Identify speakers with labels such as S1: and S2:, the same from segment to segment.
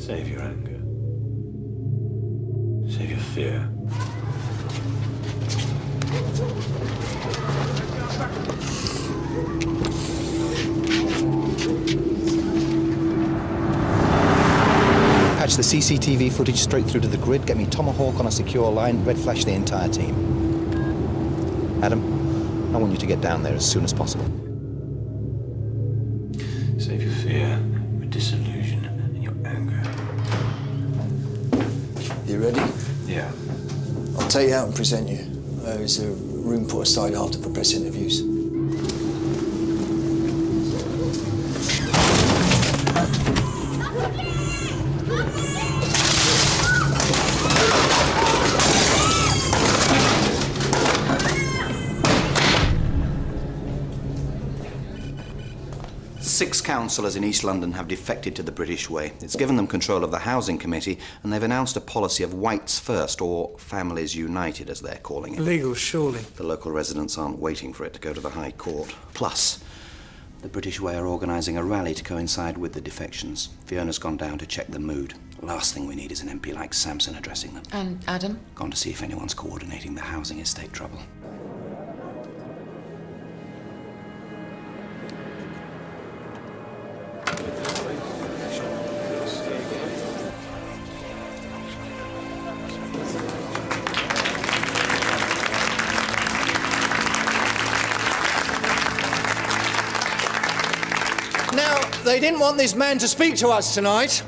S1: Save your anger. Save your fear.
S2: Patch the CCTV footage straight through to the grid, get me Tomahawk on a secure line, red flash the entire team. Adam, I want you to get down there as soon as possible.
S1: Save your fear, your disillusion, and your anger.
S3: You ready?
S1: Yeah.
S3: I'll take you out and present you. There's a room put aside after for press interviews.
S2: 6 councillors in East London have defected to the British way. It's given them control of the Housing Committee, and they've announced a policy of whites first, or families united, as they're calling it.
S4: Illegal, surely.
S2: The local residents aren't waiting for it to go to the High Court. Plus, the British way are organising a rally to coincide with the defections. Fiona's gone down to check the mood. Last thing we need is an MP like Sampson addressing them.
S5: And Adam?
S2: Gone to see if anyone's coordinating the housing estate trouble.
S4: Now, they didn't want this man to speak to us tonight.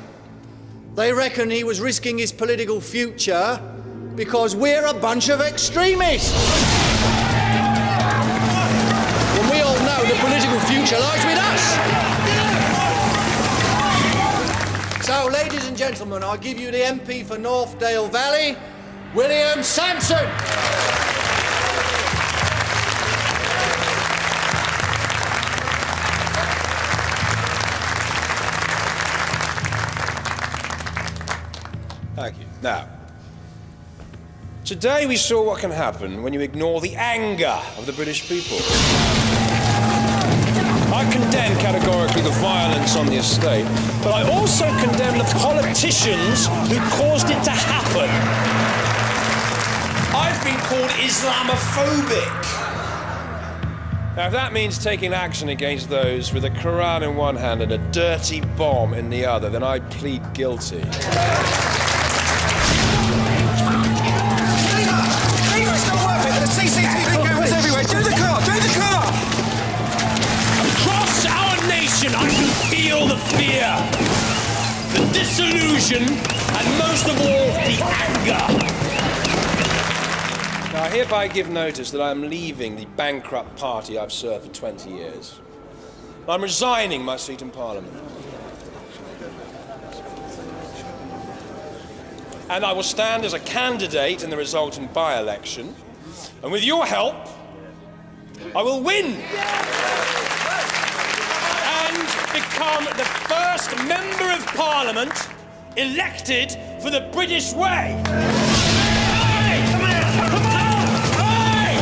S4: They reckon he was risking his political future because we're a bunch of extremists. When we all know the political future lies with us. So, ladies and gentlemen, I give you the MP for Northdale Valley, William Sampson.
S6: Thank you. Now, today we saw what can happen when you ignore the anger of the British people. I condemn categorically the violence on the estate, but I also condemn the politicians who caused it to happen. I've been called Islamophobic. Now, if that means taking action against those with a Quran in one hand and a dirty bomb in the other, then I plead guilty.
S7: CCTV cameras everywhere. Do the car! Do the car!
S6: Across our nation, I can feel the fear, the disillusion, and most of all, the anger. Now, I hereby give notice that I am leaving the bankrupt party I've served for 20 years. I'm resigning my seat in Parliament. And I will stand as a candidate in the resultant by-election. And with your help, I will win and become the first Member of Parliament elected for the British way. Hey! Come here! Come on! Hey!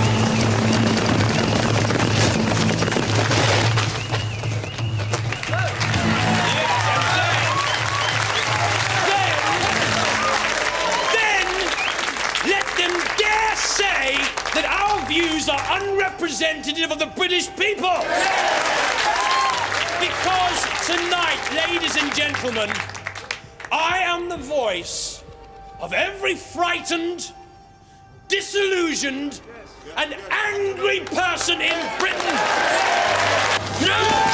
S6: Then let them dare say that our views are unrepresentative of the British people. Because tonight, ladies and gentlemen, I am the voice of every frightened, disillusioned, and angry person in Britain. No!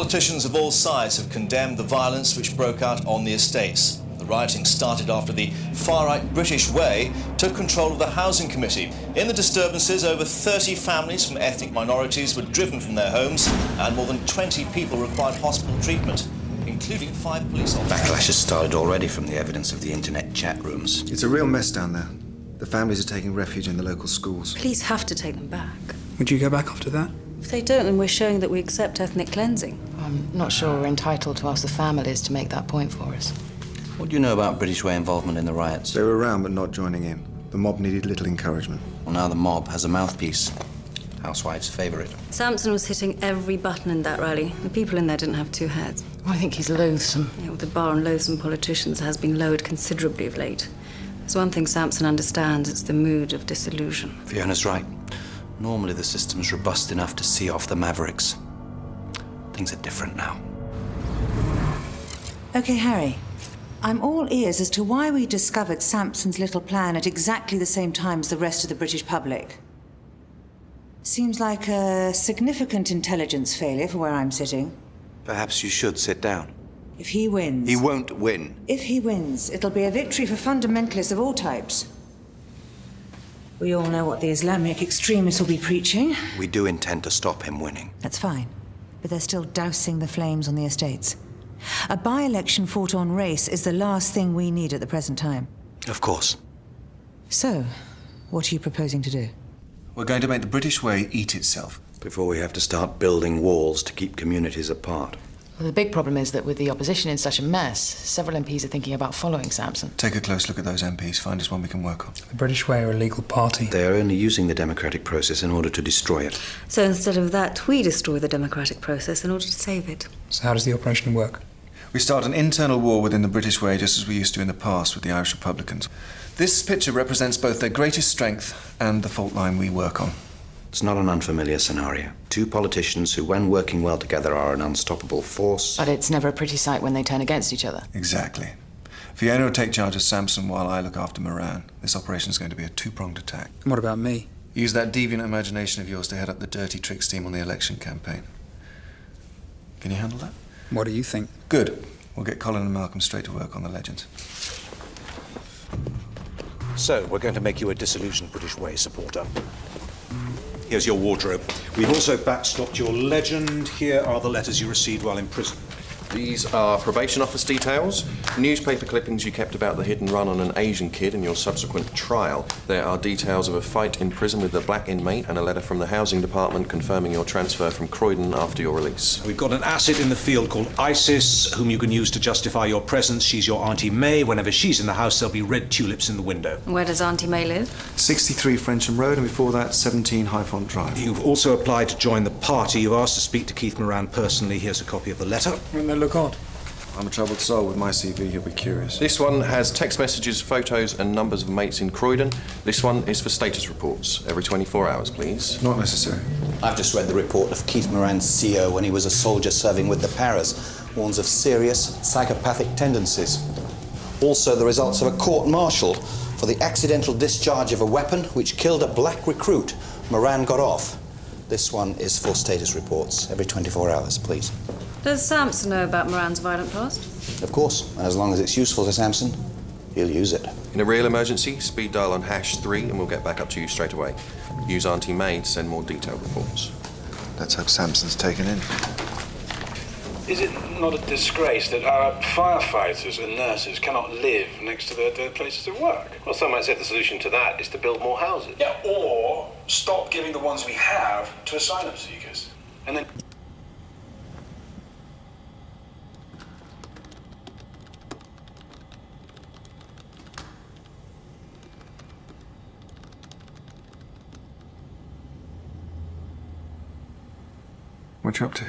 S5: Politicians of all sides have condemned the violence which broke out on the estates. The rioting started after the far-right British Way took control of the Housing Committee. In the disturbances, over 30 families from ethnic minorities were driven from their homes and more than 20 people required hospital treatment, including 5 police officers.
S2: Backlash has started already from the evidence of the internet chat rooms.
S8: It's a real mess down there. The families are taking refuge in the local schools.
S9: Police have to take them back.
S10: Would you go back after that?
S9: If they don't, then we're showing that we accept ethnic cleansing.
S11: I'm not sure we're entitled to ask the families to make that point for us.
S2: What do you know about British Way involvement in the riots?
S8: They were around but not joining in. The mob needed little encouragement.
S2: Well, now the mob has a mouthpiece. Housewives favour it.
S9: Sampson was hitting every button in that rally. The people in there didn't have 2 heads.
S11: I think he's loathsome.
S9: Yeah, well, the bar on loathsome politicians has been lowered considerably of late. There's one thing Sampson understands, it's the mood of disillusion.
S2: Fiona's right. Normally the system's robust enough to see off the mavericks. Things are different now.
S12: OK, Harry. I'm all ears as to why we discovered Sampson's little plan at exactly the same time as the rest of the British public. Seems like a significant intelligence failure for where I'm sitting.
S2: Perhaps you should sit down.
S12: If he wins...
S2: He won't win.
S12: If he wins, it'll be a victory for fundamentalists of all types. We all know what the Islamic extremists will be preaching.
S2: We do intend to stop him winning.
S12: That's fine, but they're still dousing the flames on the estates. A by-election fought on race is the last thing we need at the present time.
S2: Of course.
S12: So, what are you proposing to do?
S8: We're going to make the British Way eat itself.
S2: Before we have to start building walls to keep communities apart.
S11: Well, the big problem is that with the opposition in such a mess, several MPs are thinking about following Sampson.
S8: Take a close look at those MPs. Find us one we can work on.
S10: The British Way are a legal party.
S2: They are only using the democratic process in order to destroy it.
S9: So instead of that, we destroy the democratic process in order to save it.
S10: So how does the operation work?
S8: We start an internal war within the British Way, just as we used to in the past with the Irish Republicans. This picture represents both their greatest strength and the fault line we work on.
S2: It's not an unfamiliar scenario. 2 politicians who, when working well together, are an unstoppable force.
S11: But it's never a pretty sight when they turn against each other.
S8: Exactly. Fiona will take charge of Sampson while I look after Moran. This operation is going to be a 2-pronged attack.
S10: And what about me?
S8: Use that deviant imagination of yours to head up the dirty tricks team on the election campaign. Can you handle that?
S10: What do you think?
S8: Good. We'll get Colin and Malcolm straight to work on the legends.
S13: So, we're going to make you a disillusioned British Way supporter. Here's your wardrobe. We've also backstopped your legend. Here are the letters you received while in prison.
S14: These are probation office details, newspaper clippings you kept about the hit and run on an Asian kid in your subsequent trial. There are details of a fight in prison with the black inmate and a letter from the housing department confirming your transfer from Croydon after your release.
S13: We've got an asset in the field called Isis, whom you can use to justify your presence. She's your Auntie May. Whenever she's in the house, there'll be red tulips in the window.
S9: Where does Auntie May live?
S8: 63 Frensham Road, and before that, 17 Highfont Drive.
S13: You've also applied to join the party. You've asked to speak to Keith Moran personally. Here's a copy of the letter.
S10: Wouldn't they look odd?
S8: I'm a troubled soul. With my CV, he'll be curious.
S14: This one has text messages, photos and numbers of mates in Croydon. This one is for status reports. Every 24 hours, please.
S8: Not necessary.
S2: I've just read the report of Keith Moran's CO when he was a soldier serving with the Paras. Warns of serious psychopathic tendencies. Also, the results of a court-martial for the accidental discharge of a weapon which killed a black recruit. Moran got off. This one is for status reports. Every 24 hours, please.
S9: Does Sampson know about Moran's violent past?
S2: Of course, and as long as it's useful to Sampson, he'll use it.
S14: In a real emergency, speed dial on #3 and we'll get back up to you straight away. Use Auntie May to send more detailed reports.
S8: Let's hope Sampson's taken in.
S1: Is it not a disgrace that our firefighters and nurses cannot live next to their places of work?
S14: Well, some might say the solution to that is to build more houses.
S1: Yeah, or stop giving the ones we have to asylum seekers. And then...
S8: What you up to?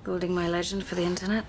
S9: Building my legend for the internet.